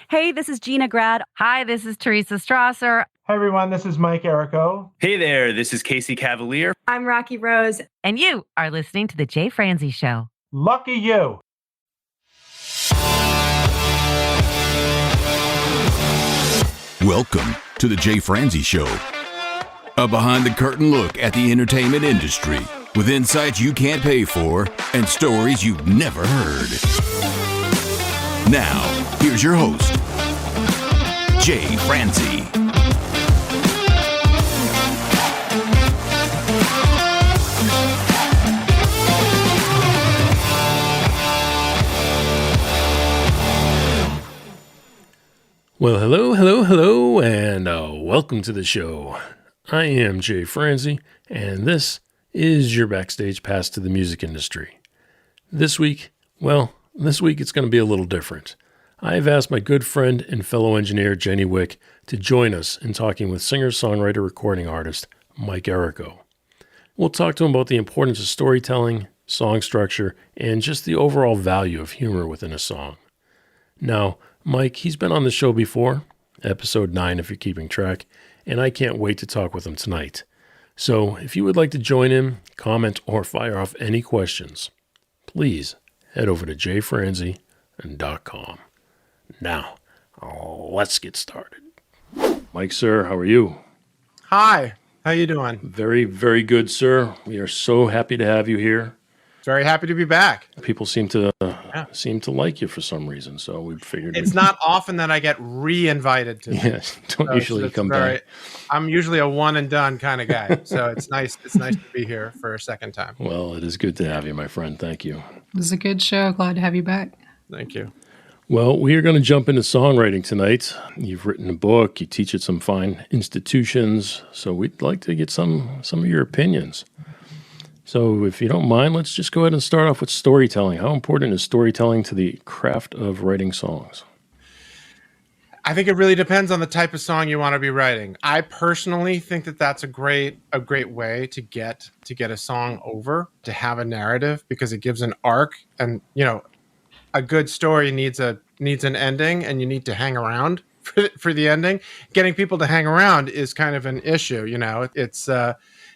Hey, this is Gina Grad. Hi, this is Teresa Strasser. Hi, everyone. This is Mike Errico. Hey there. This is Casey Cavalier. I'm Rocky Rose. And you are listening to The Jay Franzi Show. Lucky you. Welcome to The Jay Franzi Show. A behind-the-curtain look at the entertainment industry with insights you can't pay for and stories you've never heard. Now, here's your host, Jay Franzi. Well, hello, and welcome to the show. I am Jay Franzi, and this is your backstage pass to the music industry. This week it's going to be a little different. I've asked my good friend and fellow engineer Jenny Wick to join us in talking with singer-songwriter recording artist Mike Errico. We'll talk to him about the importance of storytelling, song structure, and just the overall value of humor within a song. Now, Mike, he's been on the show before, episode 9 if you're keeping track, and I can't wait to talk with him tonight. So if you would like to join him, comment, or fire off any questions, please head over to jfranzi.com. Now, let's get started. Mike, sir, how are you? Hi, how you doing? Very, very good, sir. We are so happy to have you here. Very happy to be back. People seem to like you for some reason, so we figured it's not often that I get re-invited to. Yes, don't usually come back. I'm usually a one and done kind of guy, so it's nice. It's nice to be here for a second time. Well, it is good to have you, my friend. Thank you. This is a good show. Glad to have you back. Thank you. Well, we are going to jump into songwriting tonight. You've written a book. You teach at some fine institutions, so we'd like to get some of your opinions. So if you don't mind, let's just go ahead and start off with storytelling. How important is storytelling to the craft of writing songs? I think it really depends on the type of song you want to be writing. I personally think that that's a great way to get a song over, to have a narrative, because it gives an arc, and a good story needs an ending, and you need to hang around for the ending. Getting people to hang around is kind of an issue.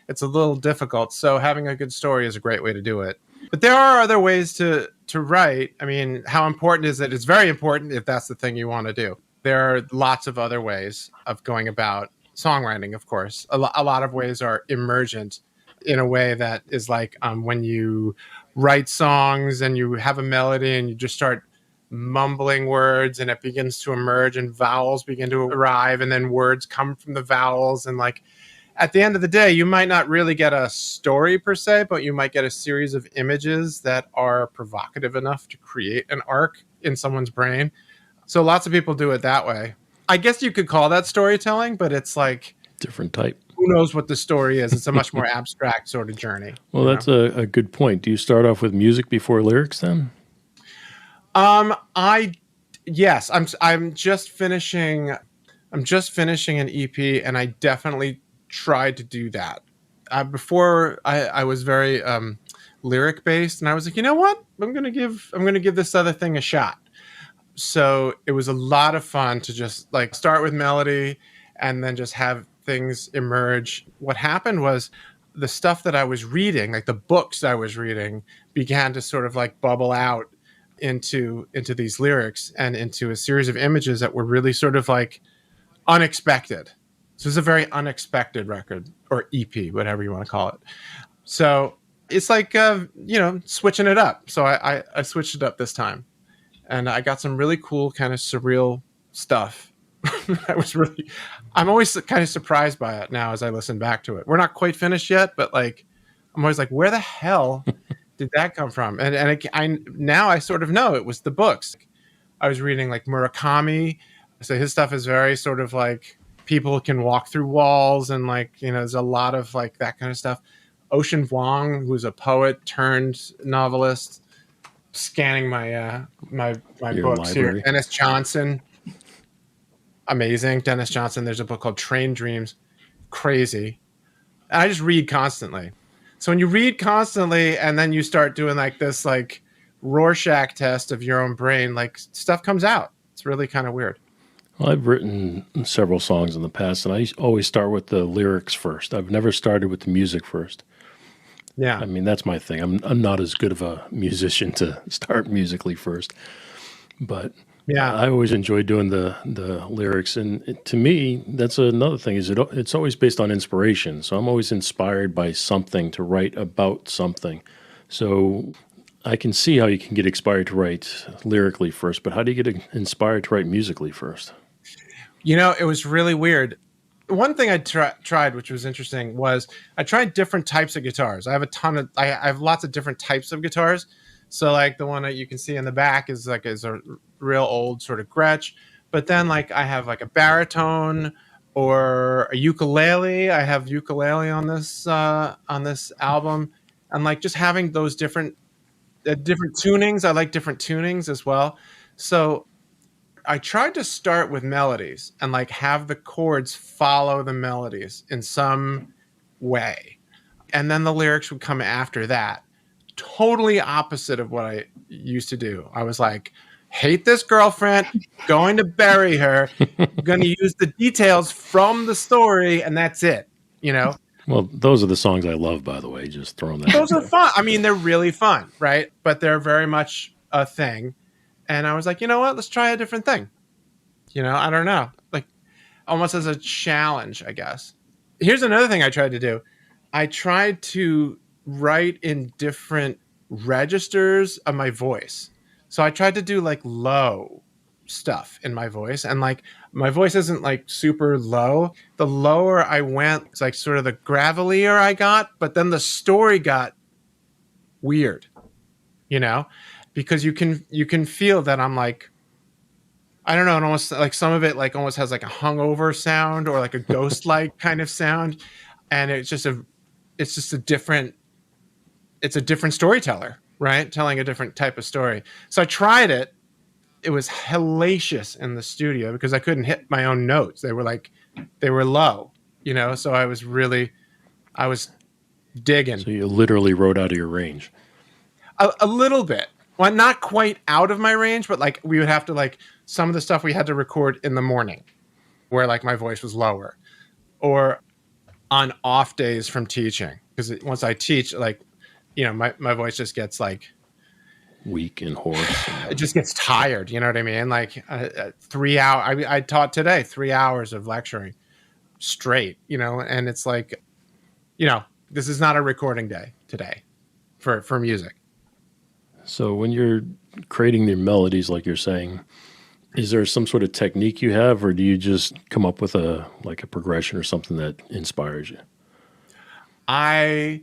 It's a little difficult. So having a good story is a great way to do it. But there are other ways to write. I mean, how important is it? It's very important if that's the thing you want to do. There are lots of other ways of going about songwriting, of course. A lot of ways are emergent in a way that is like when you write songs and you have a melody and you just start mumbling words and it begins to emerge and vowels begin to arrive and then words come from the vowels, and like, at the end of the day, you might not really get a story per se, but you might get a series of images that are provocative enough to create an arc in someone's brain. So lots of people do it that way. I guess you could call that storytelling, but it's like different type. Who knows what the story is? It's a much more abstract sort of journey. Well, that's a good point. Do you start off with music before lyrics then? Yes, I'm just finishing an EP, and I definitely tried to do that. Before I was very lyric based, and I was like, you know what? I'm gonna give this other thing a shot. So it was a lot of fun to just like start with melody and then just have things emerge. What happened was the stuff that I was reading, like the books I was reading, began to sort of like bubble out into these lyrics and into a series of images that were really sort of like unexpected. So it's a very unexpected record, or EP, whatever you want to call it. So it's like, switching it up. So I switched it up this time, and I got some really cool kind of surreal stuff. I'm always kind of surprised by it now as I listen back to it. We're not quite finished yet, but like, I'm always like, where the hell did that come from? And now I sort of know it was the books. I was reading like Murakami. So his stuff is very sort of like, people can walk through walls, and like, there's a lot of like that kind of stuff. Ocean Vuong, who's a poet turned novelist, scanning my my books library. Here. Dennis Johnson, amazing. Dennis Johnson. There's a book called Train Dreams, crazy. And I just read constantly. So when you read constantly, and then you start doing like this like Rorschach test of your own brain, like stuff comes out. It's really kind of weird. Well, I've written several songs in the past, and I always start with the lyrics first. I've never started with the music first. Yeah. I mean, that's my thing. I'm not as good of a musician to start musically first, but Yeah. I always enjoy doing the lyrics, and to me, that's another thing. It's always based on inspiration. So I'm always inspired by something to write about something. So I can see how you can get inspired to write lyrically first, but how do you get inspired to write musically first? It was really weird. One thing I tried, which was interesting, was I tried different types of guitars. I have lots of different types of guitars. So like the one that you can see in the back is a real old sort of Gretsch. But then like I have like a baritone or a ukulele. I have ukulele on this album, and like just having those different tunings. I like different tunings as well. So I tried to start with melodies and like have the chords follow the melodies in some way. And then the lyrics would come after that. Totally opposite of what I used to do. I was like, hate this girlfriend, going to bury her, going to use the details from the story, and that's it, Well, those are the songs I love, by the way, just throwing that Those out are there. fun. I mean, they're really fun, right? But they're very much a thing. And I was like, you know what? Let's try a different thing. I don't know. Like almost as a challenge, I guess. Here's another thing I tried to do. I tried to write in different registers of my voice. So I tried to do like low stuff in my voice. And like my voice isn't like super low. The lower I went, it's like sort of the gravelier I got, but then the story got weird, because you can feel that I'm like, I don't know, and almost like some of it like almost has like a hungover sound or like a ghost like kind of sound. And it's a different storyteller, right? Telling a different type of story. So I tried it. It was hellacious in the studio because I couldn't hit my own notes. They were low, so I was digging. So you literally wrote out of your range. A little bit. Well, not quite out of my range, but like we would have to like some of the stuff we had to record in the morning where like my voice was lower, or on off days from teaching. Because once I teach, like, my voice just gets like Weak and hoarse. it just gets tired. You know what I mean? Like 3 hours. I taught today 3 hours of lecturing straight, and it's like, this is not a recording day today for music. So when you're creating the melodies, like you're saying, is there some sort of technique you have, or do you just come up with a progression or something that inspires you? I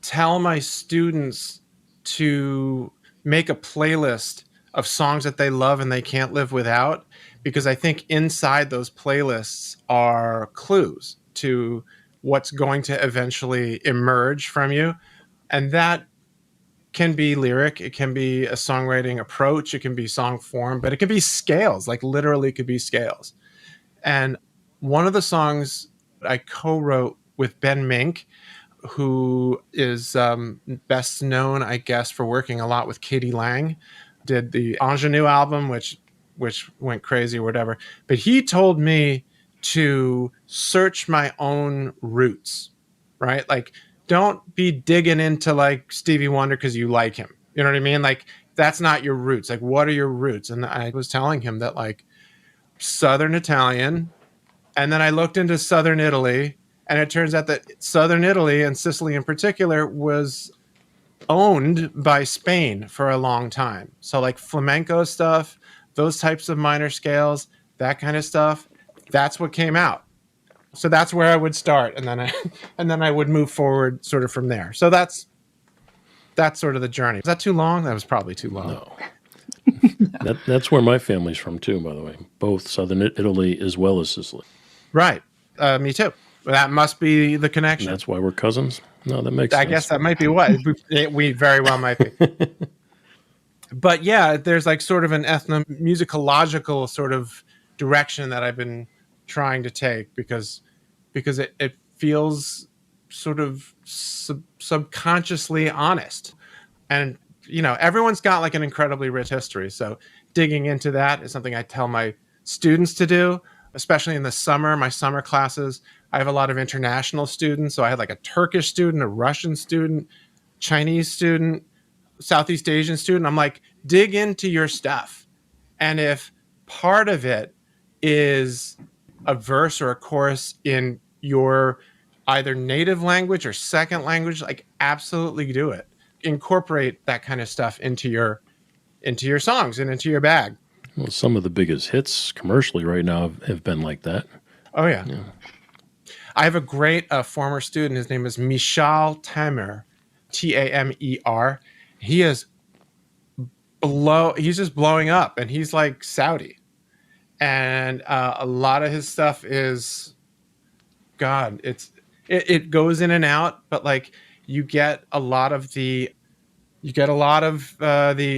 tell my students to make a playlist of songs that they love and they can't live without, because I think inside those playlists are clues to what's going to eventually emerge from you. And that can be lyric, it can be a songwriting approach, it can be song form, but it can be scales, like literally could be scales. And one of the songs I co-wrote with Ben Mink, who is best known, I guess, for working a lot with Katie Lang, did the Ingenue album, which went crazy or whatever. But he told me to search my own roots, right? Like, don't be digging into like Stevie Wonder because you like him. You know what I mean? Like, that's not your roots. Like, what are your roots? And I was telling him that like Southern Italian, and then I looked into Southern Italy, and it turns out that Southern Italy, and Sicily in particular, was owned by Spain for a long time. So like flamenco stuff, those types of minor scales, that kind of stuff, that's what came out. So that's where I would start, and then I would move forward sort of from there. So that's sort of the journey. Was that too long? That was probably too long. No. That's where my family's from too, by the way. Both Southern Italy as well as Sicily. Right. Me too. That must be the connection. And that's why we're cousins? No, that makes sense. I guess that might be what. We very well might be. But yeah, there's like sort of an ethnomusicological sort of direction that I've been trying to take because it feels sort of subconsciously honest. And, everyone's got like an incredibly rich history. So digging into that is something I tell my students to do, especially in the summer, my summer classes. I have a lot of international students. So I had like a Turkish student, a Russian student, Chinese student, Southeast Asian student. I'm like, dig into your stuff. And if part of it is a verse or a chorus in your either native language or second language, like absolutely do it. Incorporate that kind of stuff into your songs and into your bag. Well, some of the biggest hits commercially right now have been like that. Oh yeah. I have a great former student. His name is Michal Tamer, Tamer. He's just blowing up, and he's like Saudi. And a lot of his stuff is, God, it goes in and out, but like you get a lot of the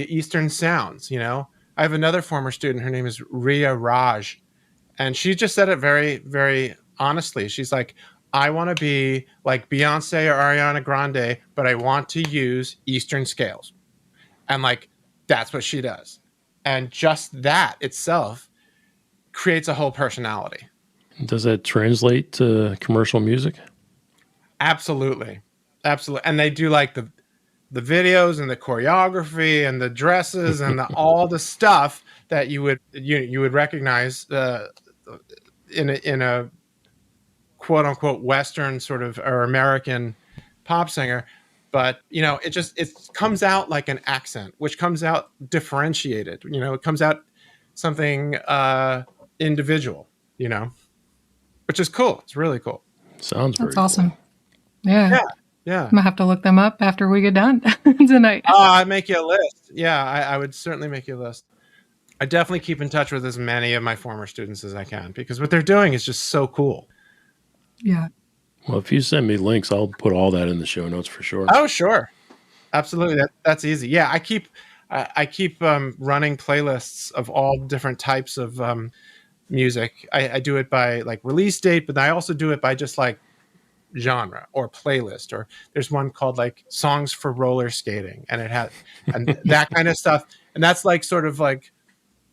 Eastern sounds, you know. I have another former student. Her name is Ria Raj, and she just said it very, very honestly. She's like, I want to be like Beyonce or Ariana Grande, but I want to use Eastern scales. And like, that's what she does. And just that itself creates a whole personality. Does that translate to commercial music? Absolutely. Absolutely. And they do like the videos and the choreography and the dresses and all the stuff that you would recognize in a quote unquote Western sort of or American pop singer. But, you know, it comes out like an accent, which comes out differentiated. You know, it comes out something individual, you know, which is cool. It's really cool. Sounds very That's awesome. cool. Yeah. Yeah. I'm going to have to look them up after we get done tonight. I'd make you a list. Yeah, I would certainly make you a list. I definitely keep in touch with as many of my former students as I can because what they're doing is just so cool. Yeah. Well, if you send me links, I'll put all that in the show notes for sure. Oh, sure. Absolutely. That's easy. Yeah, I keep running playlists of all different types of music. I do it by like release date, but I also do it by just like genre or playlist, or there's one called like songs for roller skating, and it has and that kind of stuff. And that's like sort of like,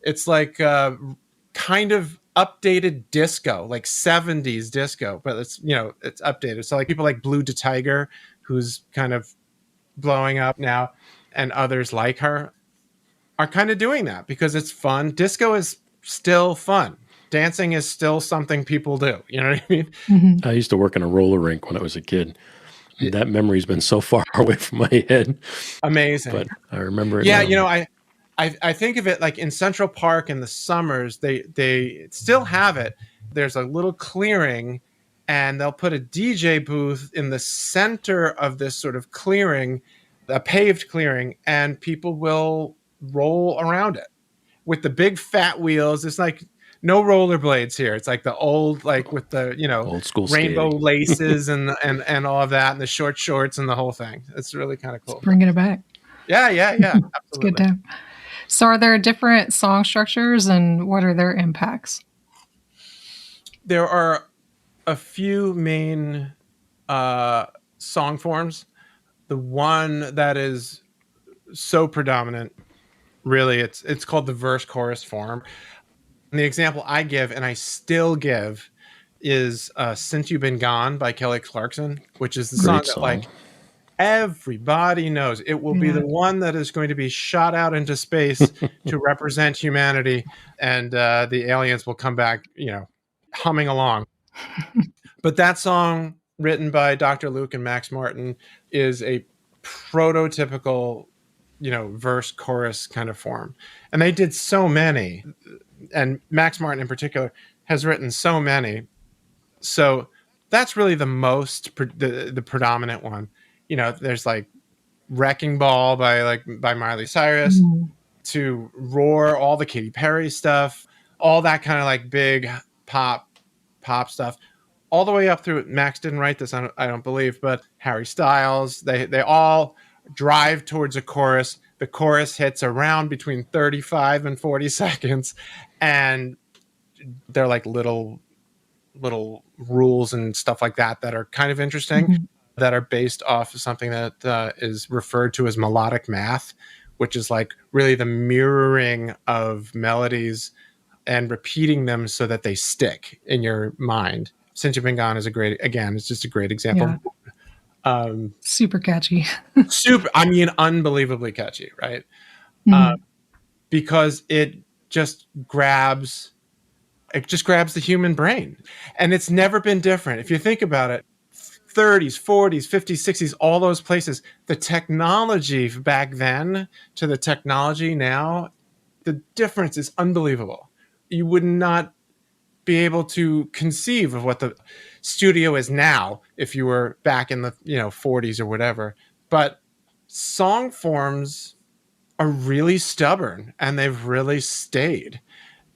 it's like kind of updated disco, like 70s disco, but it's, you know, it's updated. So like people like Blue to Tiger, who's kind of blowing up now, and others like her are kind of doing that because it's fun. Disco is still fun. Dancing is still something people do. You know what I mean? Mm-hmm. I used to work in a roller rink when I was a kid. That memory's been so far away from my head. Amazing. But I remember it. Yeah, now. you know, I think of it like in Central Park in the summers, they still have it. There's a little clearing, and they'll put a DJ booth in the center of this sort of clearing, a paved clearing, and people will roll around it with the big fat wheels. It's like no rollerblades here. It's like the old, like with the, you know, old school rainbow skating. laces and all of that, and the short shorts and the whole thing. It's really kind of cool. Bringing it back. Yeah. Absolutely. It's good time. So are there different song structures, and what are their impacts? There are a few main song forms. The one that is so predominant, really, it's called the verse chorus form. And the example I give, and I still give, is Since You've Been Gone by Kelly Clarkson, which is the song that like everybody knows. It will be the one that is going to be shot out into space to represent humanity, and the aliens will come back, you know, humming along. But that song, written by Dr. Luke and Max Martin, is a prototypical, you know, verse chorus kind of form. And they did so many, and Max Martin in particular has written so many. So that's really the most the predominant one. You know, there's like Wrecking Ball by Miley Cyrus, to Roar, all the Katy Perry stuff, all that kind of like big pop stuff, all the way up through. Max didn't write this, I don't believe, but Harry Styles, they all drive towards a chorus. The chorus hits around between 35 and 40 seconds, and they're like little rules and stuff like that are kind of interesting, that are based off of something that is referred to as melodic math, which is like really the mirroring of melodies and repeating them so that they stick in your mind. Since You've Been Gone is it's just a great example. Yeah. Super catchy. Unbelievably catchy, right? Because it just grabs the human brain. And it's never been different. If you think about it, 30s, 40s, 50s, 60s, all those places, the technology back then to the technology now, the difference is unbelievable. You would not be able to conceive of what the studio is now if you were back in the 40s or whatever. But song forms are really stubborn and they've really stayed.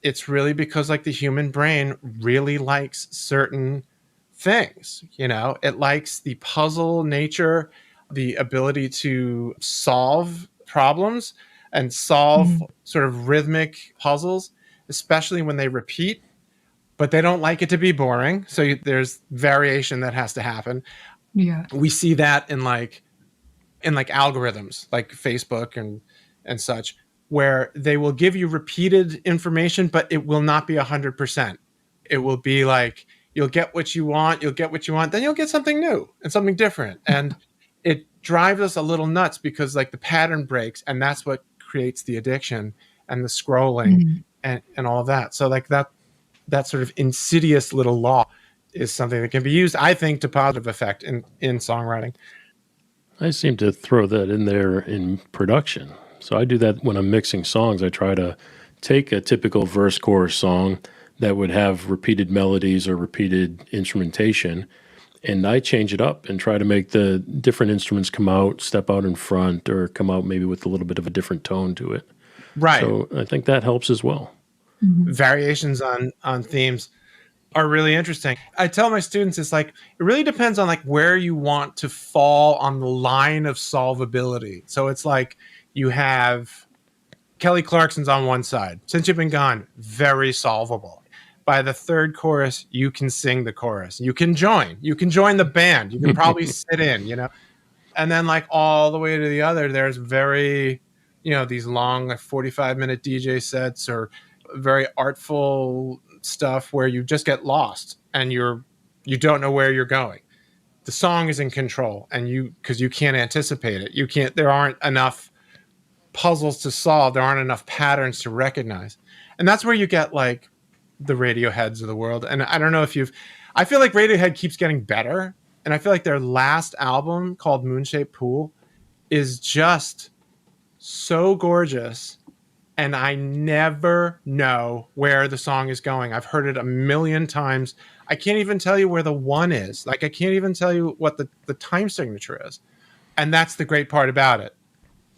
It's really because like the human brain really likes certain things. It likes the puzzle nature, the ability to solve problems and solve sort of rhythmic puzzles, especially when they repeat, but they don't like it to be boring. So there's variation that has to happen. Yeah. We see that in algorithms like Facebook and such, where they will give you repeated information, but it will not be 100%. It will be like, you'll get what you want, then you'll get something new and something different. And it drives us a little nuts because like the pattern breaks, and that's what creates the addiction and the scrolling and all of that. So like that sort of insidious little law is something that can be used, I think, to positive effect in songwriting. I seem to throw that in there in production. So I do that when I'm mixing songs. I try to take a typical verse chorus song that would have repeated melodies or repeated instrumentation, and I change it up and try to make the different instruments step out in front, or come out maybe with a little bit of a different tone to it. Right. So I think that helps as well. Variations on themes are really interesting. I tell my students, it's like, it really depends on like where you want to fall on the line of solvability. So it's like you have Kelly Clarkson's on one side. Since You've Been Gone, very solvable. By the third chorus, you can sing the chorus. You can join the band. You can probably sit in, And then like all the way to the other, there's very, these long, like 45-minute DJ sets or very artful stuff where you just get lost and you don't know where you're going. The song is in control, and because you can't anticipate it. There aren't enough puzzles to solve. There aren't enough patterns to recognize. And that's where you get like the Radioheads of the world. And I don't know if I feel like Radiohead keeps getting better. And I feel like their last album called Moonshaped Pool is just so gorgeous. And I never know where the song is going. I've heard it a million times. I can't even tell you where the one is. Like, I can't even tell you what the time signature is. And that's the great part about it,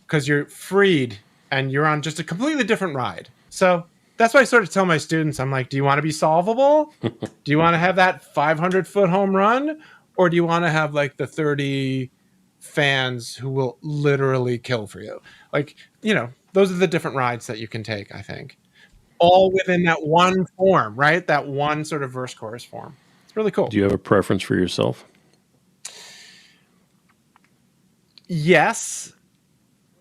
because you're freed and you're on just a completely different ride. So that's why I sort of tell my students, I'm like, do you want to be solvable? Do you want to have that 500-foot home run? Or do you want to have like the 30 fans who will literally kill for you? Like, those are the different rides that you can take, I think. All within that one form, right? That one sort of verse chorus form. It's really cool. Do you have a preference for yourself? Yes.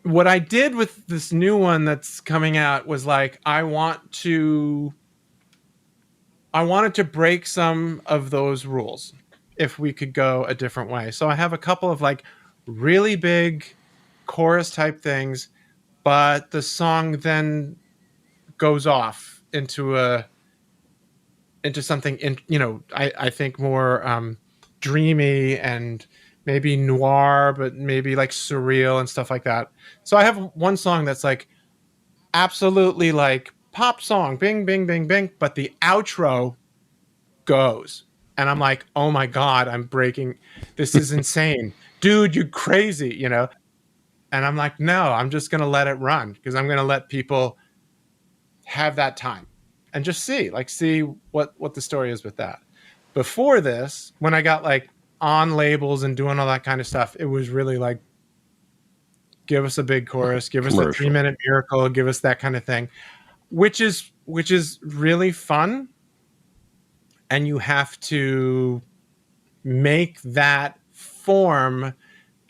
What I did with this new one that's coming out was like, I wanted to break some of those rules if we could go a different way. So I have a couple of like really big chorus type things, but the song then goes off into something I think more dreamy and maybe noir, but maybe like surreal and stuff like that. So I have one song that's like absolutely like pop song, bing, bing, bing, bing, but the outro goes. And I'm like, oh my God, I'm breaking. This is insane. Dude, you're crazy, And I'm like, no, I'm just going to let it run, because I'm going to let people have that time and just see what the story is with that. Before this, when I got like on labels and doing all that kind of stuff, it was really like, give us a big chorus, give us a 3-minute miracle, give us that kind of thing, which is really fun. And you have to make that form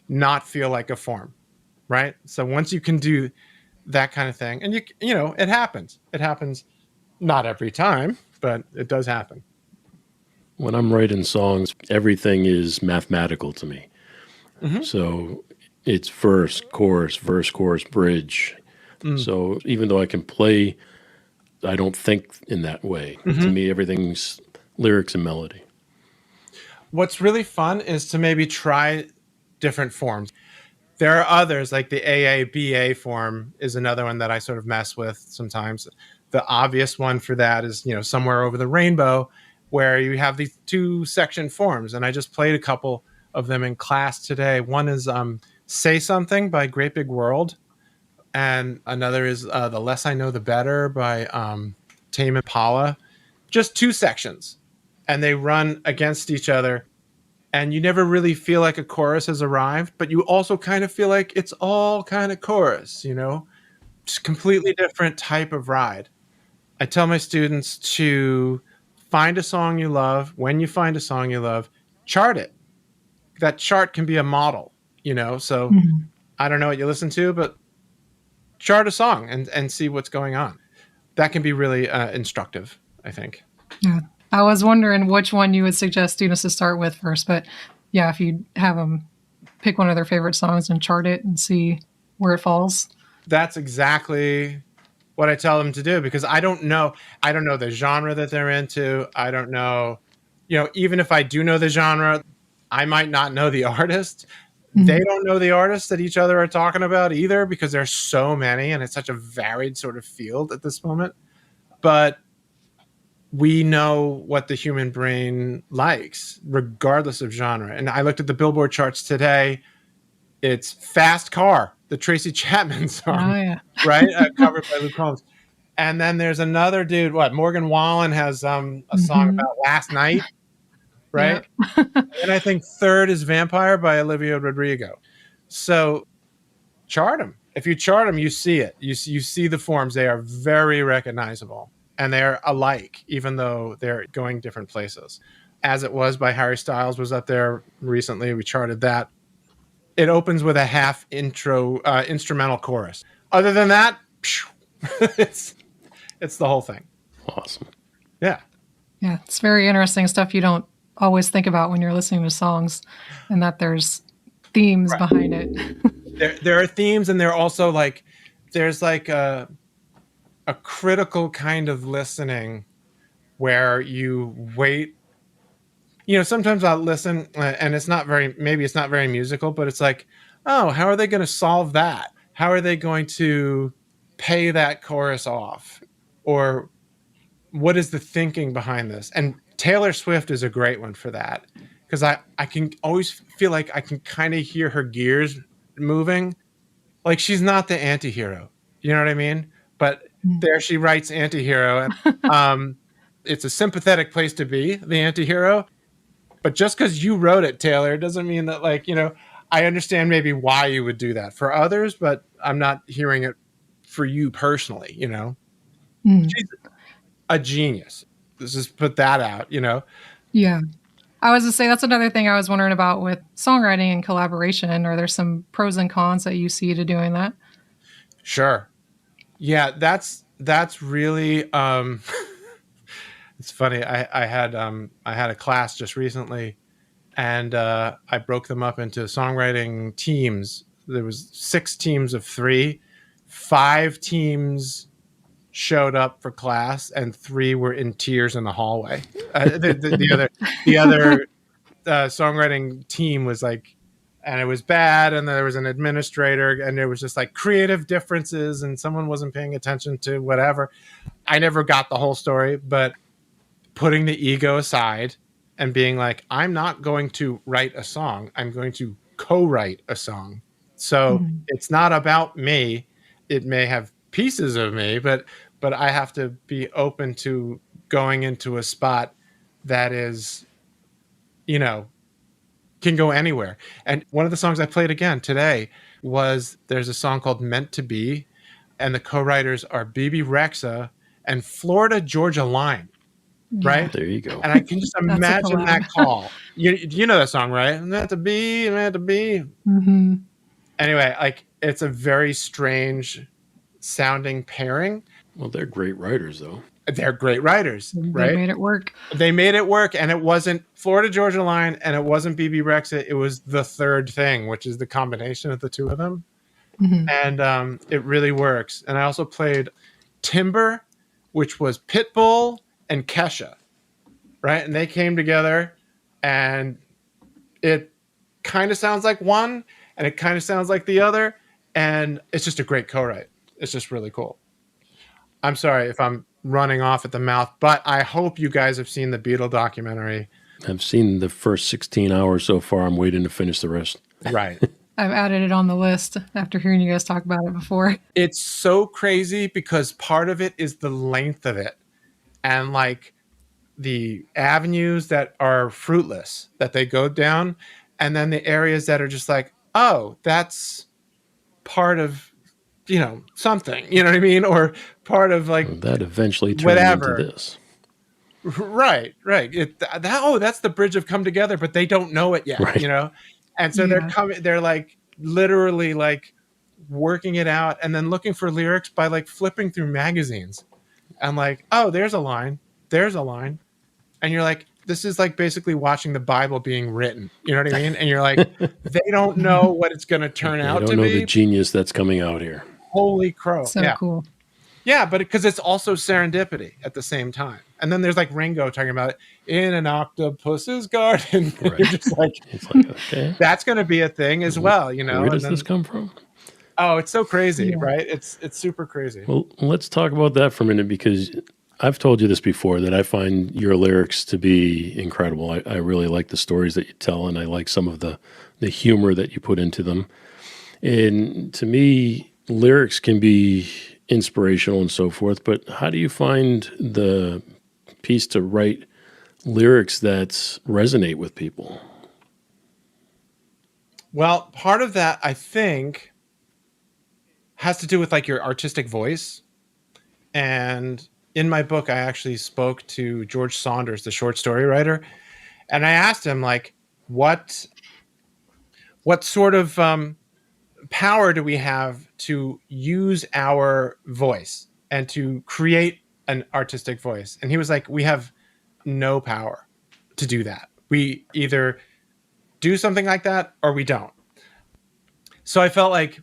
not feel like a form, right? So once you can do that kind of thing, and it happens Not every time, but it does happen. When I'm writing songs, everything is mathematical to me. Mhm. So it's verse, chorus, bridge. So even though I can play, I don't think in that way. To me, everything's lyrics and melody. What's really fun is to maybe try different forms. There are others, like the AABA form is another one that I sort of mess with sometimes. The obvious one for that is, Somewhere Over the Rainbow, where you have these 2-section forms. And I just played a couple of them in class today. One is Say Something by Great Big World. And another is The Less I Know, the Better by Tame Impala. Just 2 sections. And they run against each other. And you never really feel like a chorus has arrived, but you also kind of feel like it's all kind of chorus, Just completely different type of ride. I tell my students to find a song you love. When you find a song you love, chart it. That chart can be a model, So I don't know what you listen to, but chart a song and see what's going on. That can be really instructive, I think. Yeah. I was wondering which one you would suggest students to start with first, but yeah, if you have them pick one of their favorite songs and chart it and see where it falls. That's exactly what I tell them to do, because I don't know the genre that they're into. I don't know, even if I do know the genre, I might not know the artist. They don't know the artists that each other are talking about either, because there's so many and it's such a varied sort of field at this moment. But we know what the human brain likes, regardless of genre. And I looked at the Billboard charts today. It's Fast Car, the Tracy Chapman song, right? Covered by Luke Combs. And then there's another dude, Morgan Wallen has a song about last night, right? Yeah. And I think third is Vampire by Olivia Rodrigo. So chart them. If you chart them, you see it. You see the forms. They are very recognizable. And they're alike, even though they're going different places. As It Was by Harry Styles was up there recently. We charted that. It opens with a half intro instrumental chorus. Other than that, it's the whole thing. Awesome. Yeah. Yeah, it's very interesting stuff you don't always think about when you're listening to songs, and that there's themes behind it. There are themes, and they're also there's a critical kind of listening where you wait. Sometimes I'll listen and it's not very musical, but it's like, oh, how are they going to solve that? How are they going to pay that chorus off? Or what is the thinking behind this? And Taylor Swift is a great one for that, because I can always feel like I can kind of hear her gears moving. Like, she's not the anti-hero. You know what I mean? But there she writes anti-hero. It's a sympathetic place to be, the anti-hero. But just because you wrote it, Taylor, doesn't mean that, I understand maybe why you would do that for others, but I'm not hearing it for you personally, She's a genius. Let's just put that out, Yeah. I was to say, that's another thing I was wondering about with songwriting and collaboration. Are there some pros and cons that you see to doing that? Sure. Yeah, that's really it's funny. I had a class just recently, and I broke them up into songwriting teams. There was 6 teams of 3. 5 teams showed up for class, and 3 were in tears in the hallway. The other songwriting team was and it was bad, and there was an administrator, and there was just creative differences, and someone wasn't paying attention to whatever. I never got the whole story, but putting the ego aside and being I'm not going to write a song, I'm going to co-write a song. So it's not about me. It may have pieces of me, but I have to be open to going into a spot that is, can go anywhere. And one of the songs I played again today there's a song called Meant to Be, and the co-writers are BB Rexa and Florida Georgia Line. Right? There you go. And I can just imagine that call. You know that song, right? Meant to be, meant to be. Mm-hmm. Anyway, it's a very strange sounding pairing. Well, they're great writers, though. They're great writers, They right? made it work. They made it work, and it wasn't Florida Georgia Line, and it wasn't BB Brexit. It was The Third Thing, which is the combination of the two of them, and it really works. And I also played Timber, which was Pitbull and Kesha, right? And they came together, and it kind of sounds like one, and it kind of sounds like the other, and it's just a great co-write. It's just really cool. I'm sorry if I'm running off at the mouth, but I hope you guys have seen the Beatle documentary. I've seen the first 16 hours so far. I'm waiting to finish the rest. Right. I've added it on the list after hearing you guys talk about it before. It's so crazy because part of it is the length of it and like the avenues that are fruitless that they go down, and then the areas that are just like, oh, that's part of, something, you know what I mean? Or part of like That eventually turned whatever. into this. Right. That's the bridge of come together, but they don't know it yet, Right. And so they're like literally like working it out and then looking for lyrics by like flipping through magazines and like, oh, there's a line. And you're like, this is like basically watching the Bible being written. You know what I mean? And you're like, they don't know what it's going to turn out to be. They don't know the genius that's coming out here. Holy crow. So cool. Yeah, but because it's also serendipity at the same time. And then there's like Ringo talking about it in an octopus's garden. Right. You're just like, It's like, okay, that's going to be a thing as well, where does this come from? Oh, it's so crazy, right? It's super crazy. Well, let's talk about that for a minute, because I've told you this before, that I find your lyrics to be incredible. I really like the stories that you tell, and I like some of the humor that you put into them. And to me, lyrics can be inspirational and so forth, but how do you find the piece to write lyrics that resonate with people? Well, part of that, I think, has to do with like your artistic voice. And in my book, I actually spoke to George Saunders, the short story writer, and I asked him like, what sort of power do we have to use our voice and to create an artistic voice? And he was like, we have no power to do that. We either do something like that or we don't. So I feel like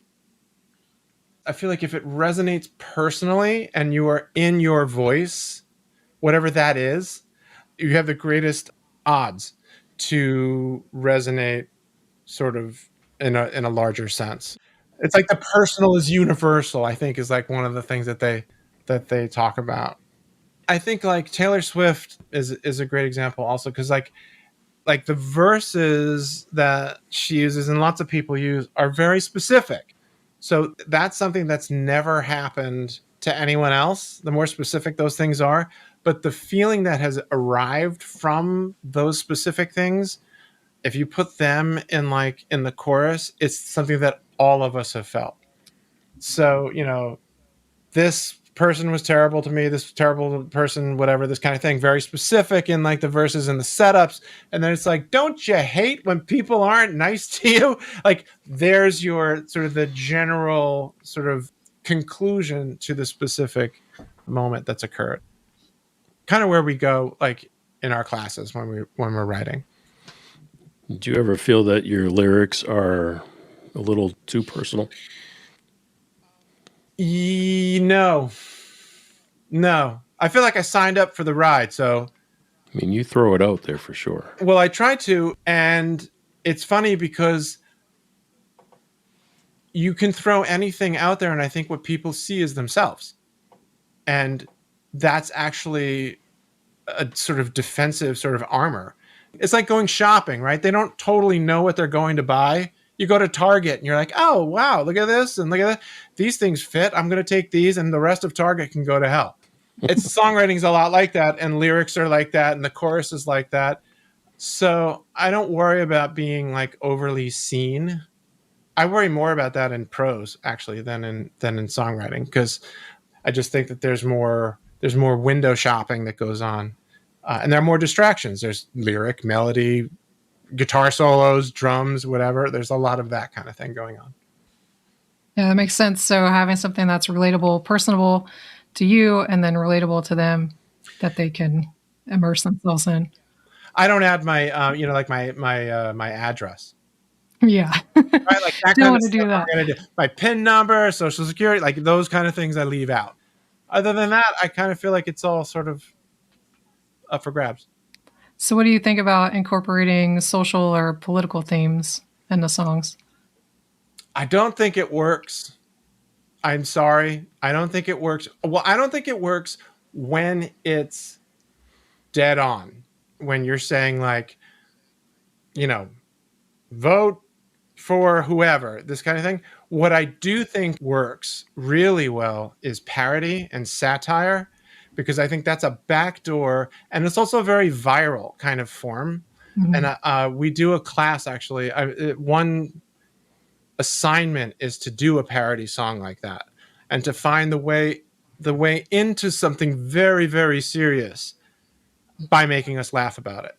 if it resonates personally and you are in your voice, whatever that is, you have the greatest odds to resonate sort of in a larger sense. It's like the personal is universal, I think, is like one of the things that they talk about. I think like Taylor Swift is a great example also, because like the verses that she uses and lots of people use are very specific. So that's something that's never happened to anyone else, the more specific those things are. But the feeling that has arrived from those specific things, if you put them in the chorus, it's something that all of us have felt. So, this person was terrible to me, this terrible person, whatever, this kind of thing, very specific in like the verses and the setups. And then it's like, don't you hate when people aren't nice to you? Like there's your sort of the general sort of conclusion to the specific moment that's occurred. Kind of where we go like in our classes when we're writing. Do you ever feel that your lyrics are a little too personal? No. I feel like I signed up for the ride, so. I mean, you throw it out there for sure. Well, I try to, and it's funny because you can throw anything out there, and I think what people see is themselves. And that's actually a sort of defensive sort of armor. It's like going shopping, right? They don't totally know what they're going to buy. You go to Target and you're like, oh, wow, look at this and look at that. These things fit. I'm going to take these and the rest of Target can go to hell. It's songwriting's a lot like that, and lyrics are like that, and the chorus is like that. So I don't worry about being like overly seen. I worry more about that in prose actually than in songwriting, because I just think that there's more window shopping that goes on, and there are more distractions. There's lyric, melody, guitar solos, drums, whatever. There's a lot of that kind of thing going on. Yeah, that makes sense. So having something that's relatable, personable to you and then relatable to them that they can immerse themselves in. I don't add my, like my address. Yeah. Right, like that Don't kind want of to do stuff that. I'm gonna do. My PIN number, social security, like those kind of things I leave out. Other than that, I kind of feel like it's all sort of up for grabs. So what do you think about incorporating social or political themes into songs? I don't think it works. I'm sorry. I don't think it works. Well, I don't think it works when it's dead on. When you're saying like, vote for whoever, this kind of thing. What I do think works really well is parody and satire, because I think that's a backdoor, and it's also a very viral kind of form. Mhm. And we do a class, actually. One assignment is to do a parody song like that, and to find the way into something very, very serious by making us laugh about it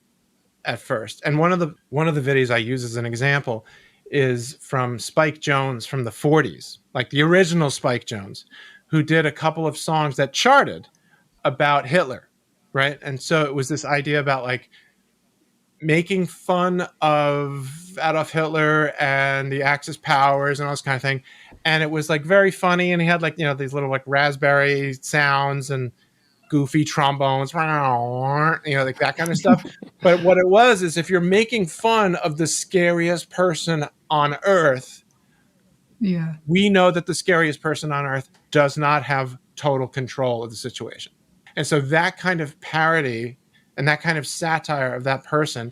at first. And one of the videos I use as an example is from Spike Jones from the 40s, like the original Spike Jones, who did a couple of songs that charted about Hitler, right? And so it was this idea about like making fun of Adolf Hitler and the Axis powers and all this kind of thing. And it was like very funny, and he had like, these little like raspberry sounds and goofy trombones, like that kind of stuff. But what it was is, if you're making fun of the scariest person on earth, Yeah. we know that the scariest person on earth does not have total control of the situation. And so that kind of parody and that kind of satire of that person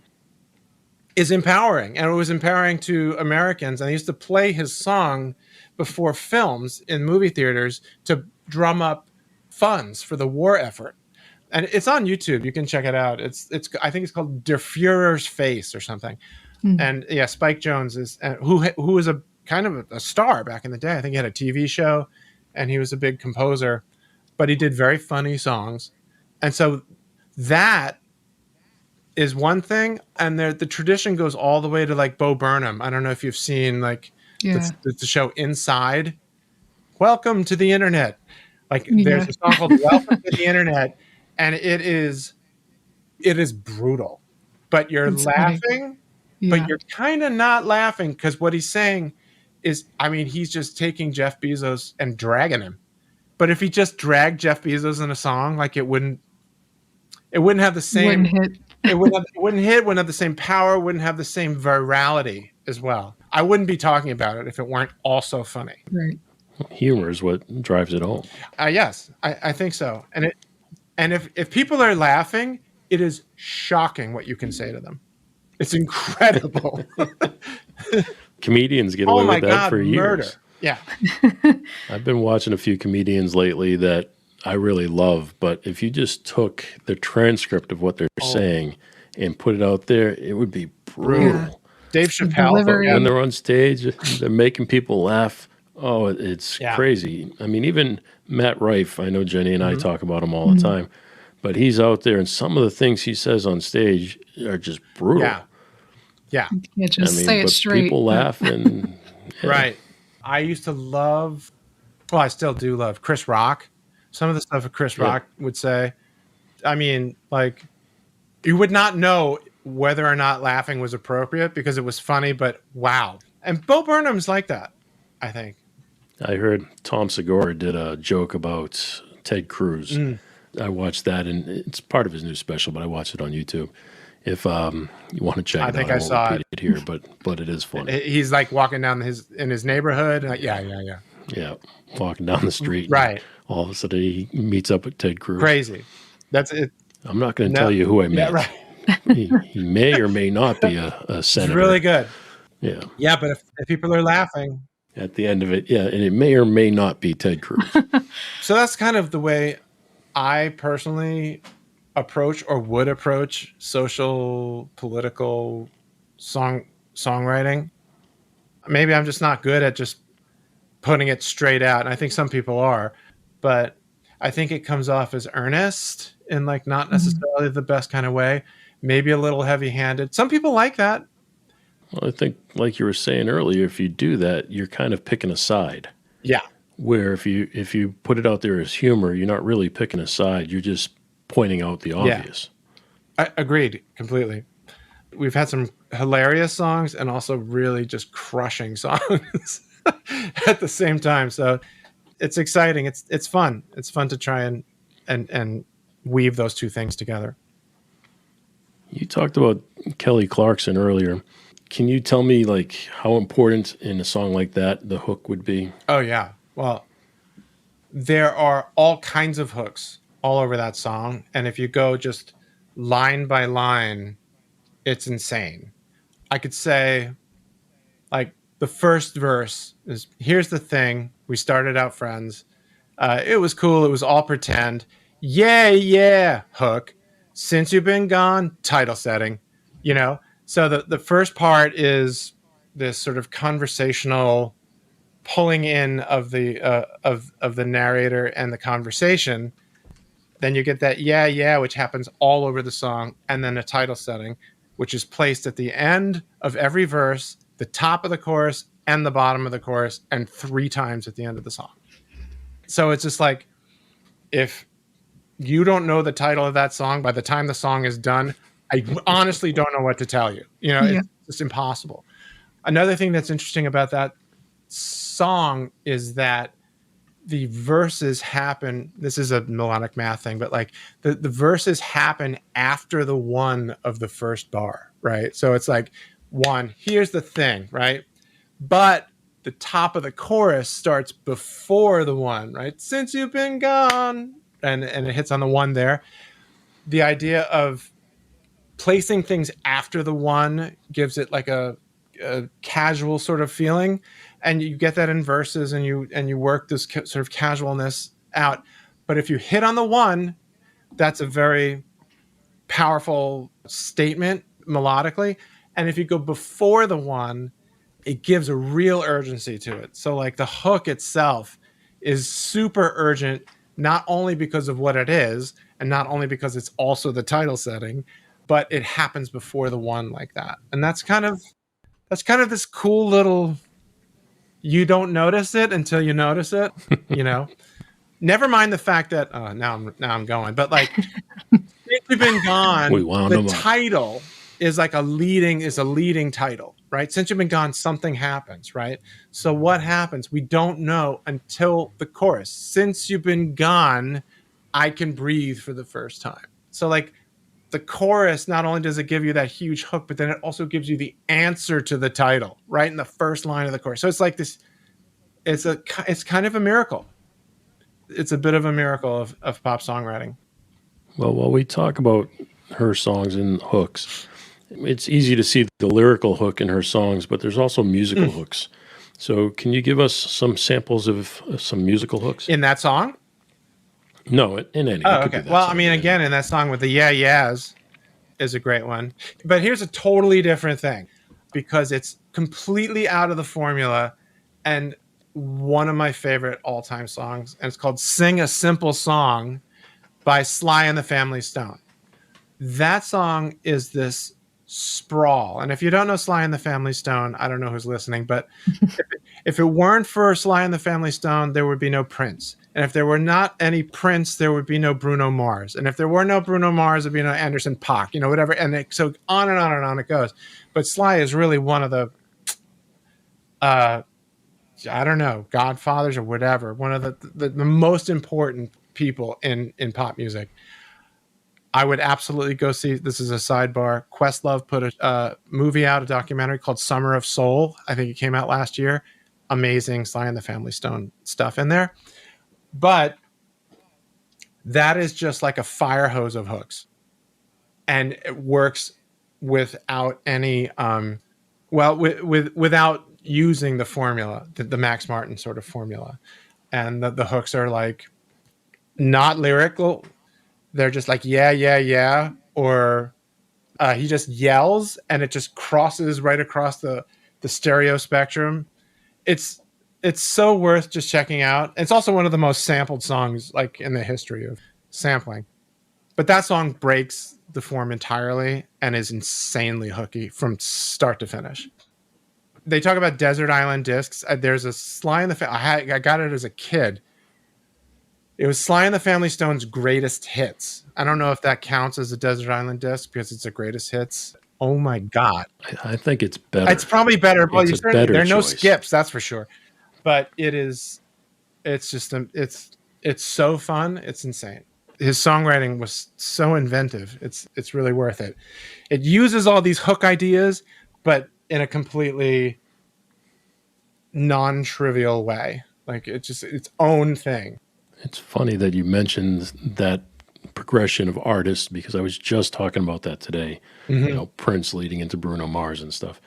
is empowering. And it was empowering to Americans. And they used to play his song before films in movie theaters to drum up funds for the war effort. And it's on YouTube. You can check it out. It's I think it's called Der Führer's Face or something. And yeah, Spike Jones is who was a kind of a star back in the day. I think he had a TV show, and he was a big composer, but he did very funny songs. And so that is one thing. And the tradition goes all the way to like Bo Burnham. I don't know if you've seen like the show Inside. Welcome to the Internet. Like there's a song called Welcome to the Internet, and it is brutal, but you're laughing, but you're kind of not laughing, because what he's saying is, he's just taking Jeff Bezos and dragging him. But if he just dragged Jeff Bezos in a song, like it wouldn't have the same, it wouldn't have the same power, wouldn't have the same virality as well. I wouldn't be talking about it if it weren't also funny. Right. Humor is what drives it home. Yes, I think so. And if people are laughing, it is shocking what you can say to them. It's incredible. Comedians get away with that for years. Murder. Yeah. I've been watching a few comedians lately that I really love, but if you just took the transcript of what they're saying and put it out there, it would be brutal. Yeah. Dave Chappelle, when they're on stage, they're making people laugh. Oh, it's crazy. Even Matt Rife, I know Jenny and I talk about him all the time, but he's out there, and some of the things he says on stage are just brutal. Yeah. You can't just say it straight. People laugh and Right. I used to love, well, I still do love Chris Rock. Some of the stuff that Chris Rock would say, like, you would not know whether or not laughing was appropriate because it was funny, but wow. And Bo Burnham's like that, I think. I heard Tom Segura did a joke about Ted Cruz. I watched that, and it's part of his new special, but I watched it on YouTube. If you want to check it out, think I saw repeat it here, but it is funny. He's like walking down in his neighborhood. Yeah, walking down the street. Right. All of a sudden, he meets up with Ted Cruz. Crazy. That's it. I'm not going to tell you who I met. Yeah, right. he may or may not be a senator. It's really good. Yeah. Yeah, but if people are laughing. At the end of it, and it may or may not be Ted Cruz. So that's kind of the way I personally approach or would approach social, political songwriting. Maybe I'm just not good at just putting it straight out. And I think some people are, but I think it comes off as earnest in like not necessarily the best kind of way, maybe a little heavy handed. Some people like that. Well, I think like you were saying earlier, if you do that, you're kind of picking a side. Yeah. where if you put it out there as humor, you're not really picking a side. You're just pointing out the obvious. I agreed completely. We've had some hilarious songs and also really just crushing songs at the same time. So it's exciting. It's fun. It's fun to try and weave those two things together. You talked about Kelly Clarkson earlier. Can you tell me like how important in a song like that the hook would be? Oh yeah. Well, there are all kinds of hooks all over that song, and if you go just line by line, it's insane. I could say, like, the first verse is, here's the thing, we started out friends, it was cool, it was all pretend, yeah, hook, since you've been gone, title setting, you know. So the first part is this sort of conversational pulling in of the of the narrator and the conversation. Then you get that yeah, which happens all over the song, and then a title setting, which is placed at the end of every verse, the top of the chorus, and the bottom of the chorus, and 3 times at the end of the song. So it's just like, if you don't know the title of that song by the time the song is done, I honestly don't know what to tell you. You know, Yeah. it's just impossible. Another thing that's interesting about that song is that the verses happen. This is a melodic math thing, but like the verses happen after the one of the first bar, right? So it's like, one, here's the thing, right? But the top of the chorus starts before the one, right? Since you've been gone, and it hits on the one there. The idea of placing things after the one gives it like a casual sort of feeling, and you get that in verses, and you work this sort of casualness out. But if you hit on the one, that's a very powerful statement melodically, and if you go before the one, it gives a real urgency to it. So like the hook itself is super urgent, not only because of what it is, and not only because it's also the title setting, but it happens before the one like that. And that's kind of this cool little, you don't notice it until you notice it, you know. Never mind the fact that now I'm going, but like, since you've been gone, We wound the them up. title is like a leading title, right? Since you've been gone, something happens, right? So what happens? We don't know until the chorus. Since you've been gone, I can breathe for the first time. So like, the chorus, not only does it give you that huge hook, but then it also gives you the answer to the title right in the first line of the chorus. So it's like this, it's kind of a miracle. It's a bit of a miracle of pop songwriting. Well, while we talk about her songs and hooks, it's easy to see the lyrical hook in her songs, but there's also musical hooks. So can you give us some samples of some musical hooks? In that song? No, in any. Oh, It could be okay. that Well, I song, mean, any. again, in that song with the yeahs is a great one. But here's a totally different thing, because it's completely out of the formula and one of my favorite all-time songs, and it's called Sing a Simple Song by Sly and the Family Stone. That song is this sprawl. And if you don't know Sly and the Family Stone, I don't know who's listening, but if it weren't for Sly and the Family Stone, there would be no Prince. And if there were not any Prince, there would be no Bruno Mars. And if there were no Bruno Mars, there'd be no Anderson .Paak, you know, whatever. And so on and on and on it goes. But Sly is really one of the, I don't know, godfathers or whatever, one of the most important people in pop music. I would absolutely go see, this is a sidebar, Questlove put a movie out, a documentary called Summer of Soul. I think it came out last year. Amazing Sly and the Family Stone stuff in there. But that is just like a fire hose of hooks. And it works without any, without using the formula, the Max Martin sort of formula. And the hooks are like not lyrical. They're just like, yeah. Or he just yells and it just crosses right across the stereo spectrum. It's so worth just checking out. It's also one of the most sampled songs like in the history of sampling. But that song breaks the form entirely and is insanely hooky from start to finish. they talk about desert island discs. There's a Sly and the I got it as a kid. It was Sly and the Family Stone's greatest hits. I don't know if that counts as a desert island disc because it's a greatest hits. Oh my God. I think it's better. It's probably better. Well, It's a better there are no choice. skips, that's for sure. But it's just, it's so fun. It's insane. His songwriting was so inventive. It's really worth it. It uses all these hook ideas, but in a completely non-trivial way. Like it's just its own thing. It's funny that you mentioned that progression of artists because I was just talking about that today. You know, Prince leading into Bruno Mars and stuff.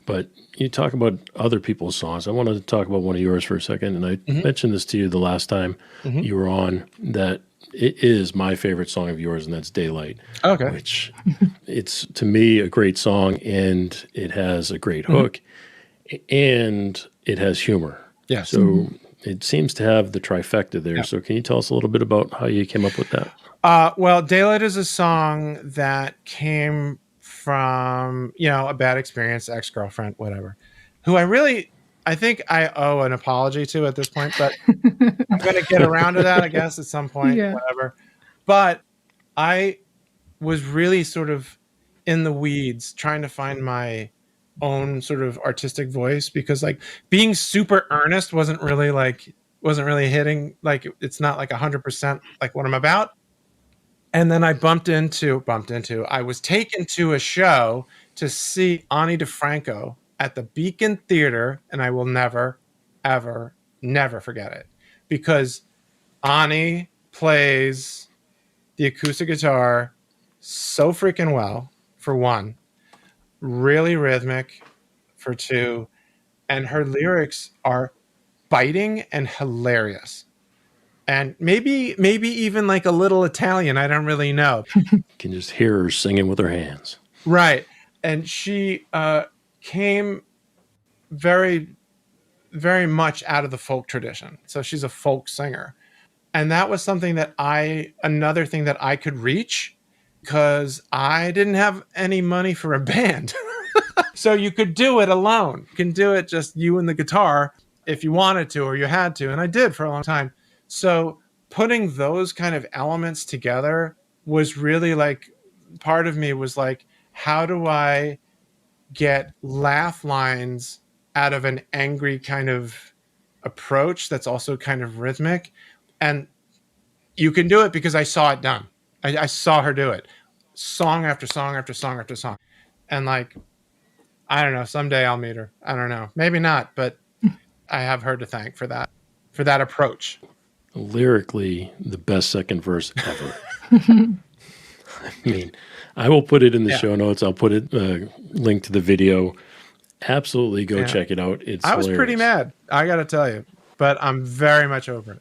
But you talk about other people's songs. I wanted to talk about one of yours for a second. And I mentioned this to you the last time you were on, that it is my favorite song of yours, and that's Daylight. Okay. Which it's, to me, a great song, and it has a great hook, and it has humor. Yes. So it seems to have the trifecta there. So can you tell us a little bit about how you came up with that? Well, Daylight is a song that came from, a bad experience, ex-girlfriend, whatever, who I think I owe an apology to at this point, but I'm going to get around to that, I guess, at some point, whatever. But I was really sort of in the weeds trying to find my own sort of artistic voice because like being super earnest wasn't really hitting, like it's not like 100% like what I'm about. And then I I was taken to a show to see Ani DeFranco at the Beacon Theater, and I will never, ever, never forget it because Ani plays the acoustic guitar so freaking well, for one, really rhythmic, for two, and her lyrics are biting and hilarious. And maybe even like a little Italian. I don't really know. You can just hear her singing with her hands. Right. And she came very, very much out of the folk tradition. So she's a folk singer. And that was something another thing that I could reach because I didn't have any money for a band. So you could do it alone. You can do it just you and the guitar if you wanted to or you had to. And I did for a long time. So putting those kind of elements together was really like, part of me was like, how do I get laugh lines out of an angry kind of approach that's also kind of rhythmic? And you can do it because I saw it done. I saw her do it. Song after song after song after song. And like, I don't know, someday I'll meet her. I don't know. Maybe not, but I have her to thank for that approach. Lyrically, the best second verse ever. I mean, I will put it in the show notes. I'll put it link to the video. Absolutely go check it out. I was hilarious. pretty mad, I got to tell you, but I'm very much over it.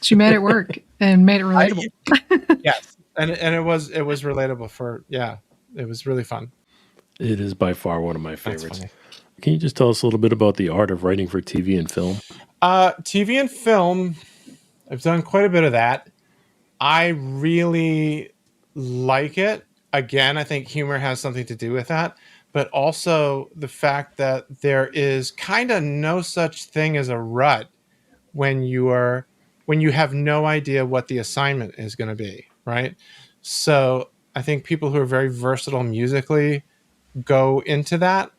She made it work and made it relatable. Yes, and it was relatable it was really fun. It is by far one of my favorites. funny. Can you just tell us a little bit about the art of writing for TV and film? TV and film, I've done quite a bit of that. I really like it. Again, I think humor has something to do with that, but also the fact that there is kind of no such thing as a rut when you have no idea what the assignment is going to be, right? So I think people who are very versatile musically go into that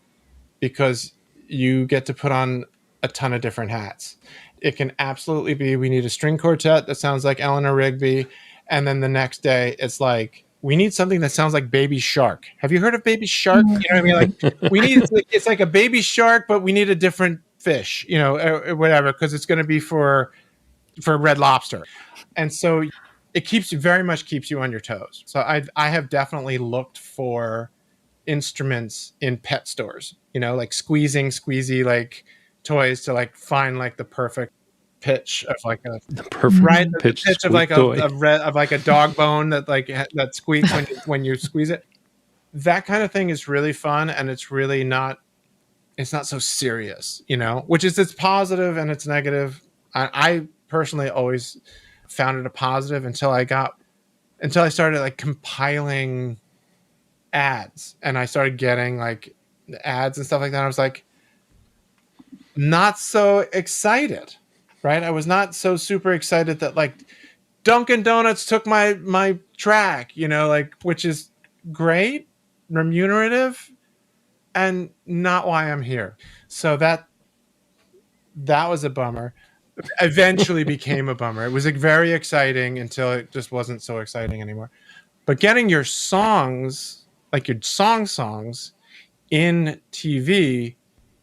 because you get to put on a ton of different hats. It can absolutely be, we need a string quartet that sounds like Eleanor Rigby. And then the next day it's like, we need something that sounds like Baby Shark. Have you heard of Baby Shark? You know what I mean? Like we need, it's like a baby shark, but we need a different fish, or whatever, because it's going to be for Red Lobster. And so it very much keeps you on your toes. So I have definitely looked for instruments in pet stores, like squeezy like toys to like find like the perfect pitch of like the perfect pitch of like a dog bone that squeaks when you squeeze it. That kind of thing is really fun, and it's really not so serious, which is it's positive and it's negative. I personally always found it a positive until I started like compiling ads, and I started getting like ads and stuff like that. I was like, not so excited, right? I was not so super excited that like Dunkin' Donuts took my track, like, which is great, remunerative, and not why I'm here. So that was a bummer. Eventually became a bummer. It was like very exciting until it just wasn't so exciting anymore. But getting your songs, like your songs in TV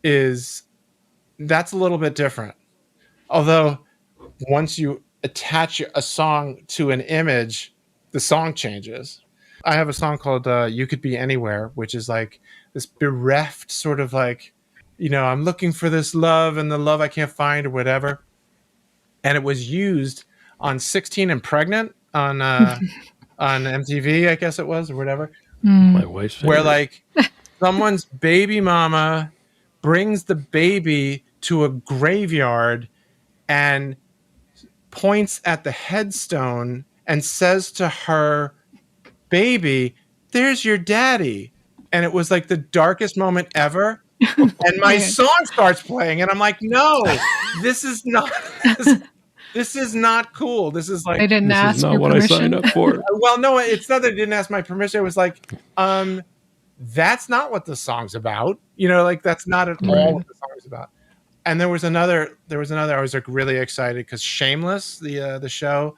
that's a little bit different. Although once you attach a song to an image, the song changes. I have a song called You Could Be Anywhere, which is like this bereft sort of like, I'm looking for this love and the love I can't find or whatever. And it was used on 16 and Pregnant on MTV, I guess it was, or whatever. My wife's favorite. Where like someone's baby mama brings the baby to a graveyard and points at the headstone and says to her baby, "There's your daddy." And it was like the darkest moment ever. And my song starts playing and I'm like, no, this is not this is not cool. This is like, I didn't ask is not your what permission. I signed up for. well, no, it's not that I didn't ask my permission. It was like, that's not what the song's about. Like that's not at all what the song is about. And there was another, I was like really excited because Shameless, the show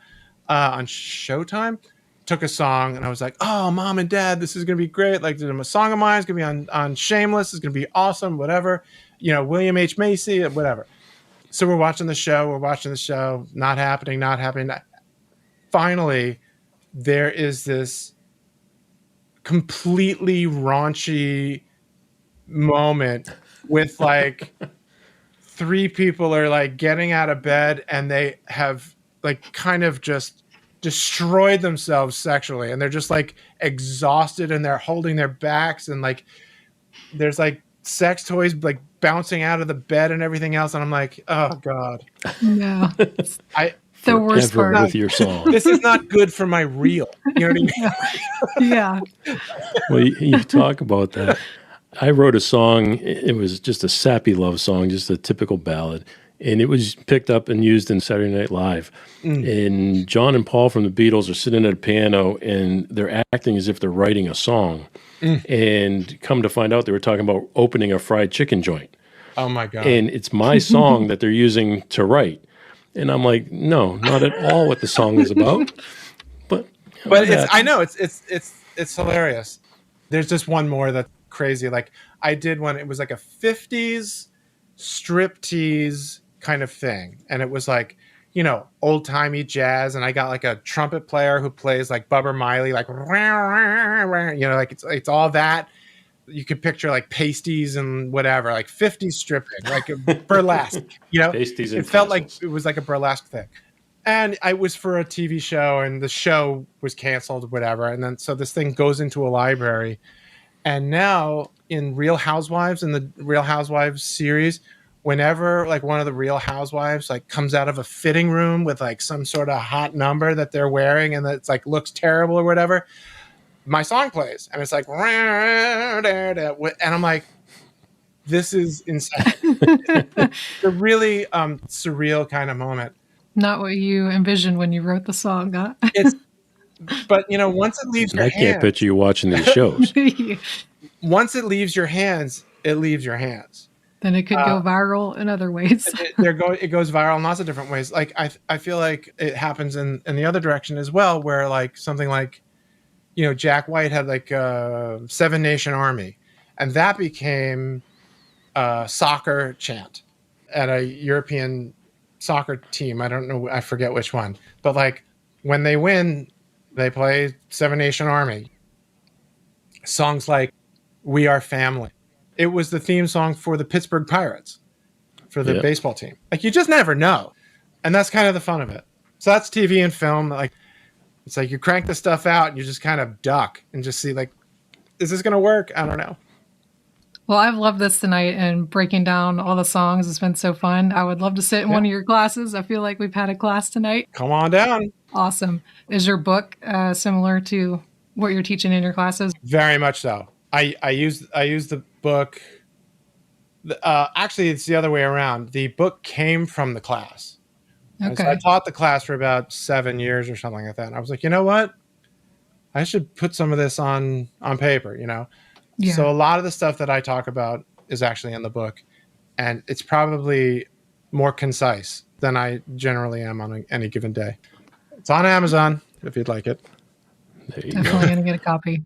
on Showtime, took a song and I was like, oh, Mom and Dad, this is going to be great. Like a song of mine is going to be on Shameless. It's going to be awesome, whatever. William H. Macy, whatever. So we're watching the show, not happening. Finally, there is this completely raunchy moment with like three people are like getting out of bed and they have like kind of just destroyed themselves sexually and they're just like exhausted and they're holding their backs and like there's like sex toys like bouncing out of the bed and everything else and I'm like, oh god, No. The worst Forever part. with your song. this is not good for my reel. You know what I mean? Yeah. Well, you talk about that. I wrote a song. It was just a sappy love song, just a typical ballad. And it was picked up and used in Saturday Night Live. And John and Paul from the Beatles are sitting at a piano and they're acting as if they're writing a song. And come to find out, they were talking about opening a fried chicken joint. Oh my god. And it's my song that they're using to write. And I'm like, no, not at all what the song is about. But I know it's hilarious. There's just one more that's crazy. Like I did one, it was like a 50s striptease kind of thing. And it was like, old timey jazz. And I got like a trumpet player who plays like Bubba Miley, like, like it's all that. You could picture like pasties and whatever, like 50s stripping, like a burlesque, Pasties and it felt tassels. like it was like a burlesque thing. And I was for a TV show and the show was canceled, whatever. And then, so this thing goes into a library. And now in Real Housewives, in the Real Housewives series, whenever like one of the Real Housewives like comes out of a fitting room with like some sort of hot number that they're wearing and that's like looks terrible or whatever, my song plays and it's like, and I'm like, this is insane. It's a really surreal kind of moment. Not what you envisioned when you wrote the song, huh? But once it leaves your I hands, can't picture you watching these shows. once it leaves your hands, it leaves your hands. Then it could go viral in other ways. It goes viral in lots of different ways. Like I feel like it happens in the other direction as well, where like something like, Jack White had like a Seven Nation Army, and that became a soccer chant at a European soccer team. I don't know, I forget which one, but like when they win, they play Seven Nation Army. Songs like We Are Family. It was the theme song for the Pittsburgh Pirates, for the baseball team. Like you just never know. And that's kind of the fun of it. So that's TV and film. Like it's like you crank the stuff out and you just kind of duck and just see like, is this going to work? I don't know. Well, I've loved this tonight and breaking down all the songs. It's been so fun. I would love to sit in one of your classes. I feel like we've had a class tonight. Come on down. Awesome. Is your book similar to what you're teaching in your classes? Very much so. I use the book Actually, it's the other way around. The book came from the class. And so I Okay. taught the class for about 7 years or something like that. And I was like, you know what? I should put some of this on paper, Yeah. So a lot of the stuff that I talk about is actually in the book, and it's probably more concise than I generally am on any given day. It's on Amazon if you'd like it. There you go. Definitely going to get a copy.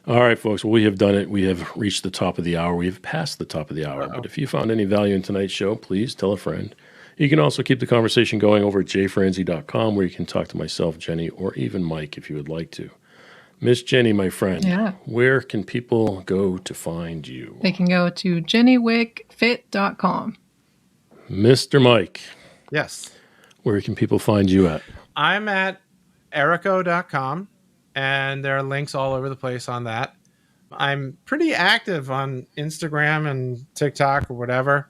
All right, folks. Well, we have done it. We have reached the top of the hour. We have passed the top of the hour. But if you found any value in tonight's show, please tell a friend. You can also keep the conversation going over at jfranzi.com, where you can talk to myself, Jenny, or even Mike if you would like to. Miss Jenny, my friend, Yeah. where can people go to find you? They can go to jennywickfit.com. Mr. Mike, Yes. where can people find you at? I'm at errico.com, and there are links all over the place on that. I'm pretty active on Instagram and TikTok or whatever.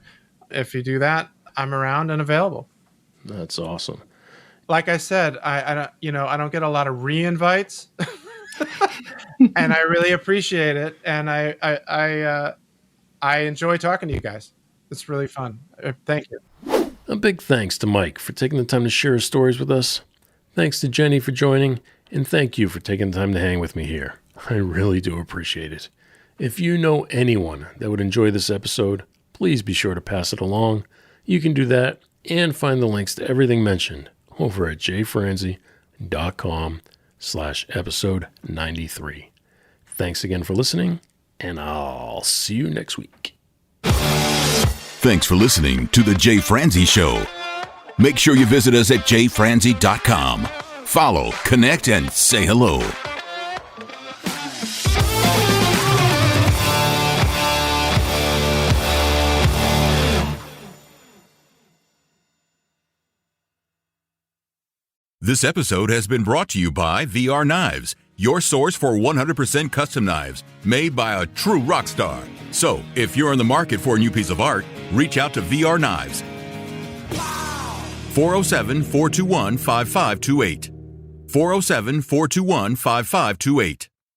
If you do that, I'm around and available. That's awesome. Like I said, I don't get a lot of re-invites, and I really appreciate it. And I enjoy talking to you guys. It's really fun. Thank you. A big thanks to Mike for taking the time to share his stories with us. Thanks to Jenny for joining, and thank you for taking the time to hang with me here. I really do appreciate it. If you know anyone that would enjoy this episode, please be sure to pass it along. You can do that and find the links to everything mentioned over at jfranzi.com/episode 93. Thanks again for listening, and I'll see you next week. Thanks for listening to The Jay Franzi Show. Make sure you visit us at jfranzi.com. Follow, connect, and say hello. This episode has been brought to you by VR Knives, your source for 100% custom knives made by a true rock star. So, if you're in the market for a new piece of art, reach out to VR Knives. 407-421-5528. 407-421-5528.